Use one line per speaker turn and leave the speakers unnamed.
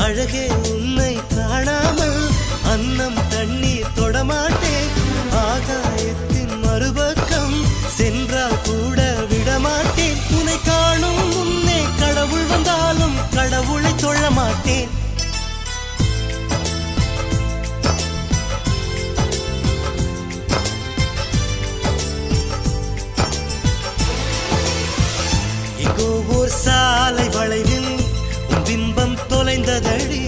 அழகே உன்னை காணாமல் அன்னம் தண்ணீர் தொடமாட்டேன். ஆகாயத்தின் மறுபக்கம் சென்றால் கூட விடமாட்டேன். உன்னை காணும் முன்னே கடவுள் வந்தாலும் கடவுளை தொழ மாட்டேன். எங்கோ ஓர் சாலை வளைவில் உன் பிம்பம் தொலைந்ததடி.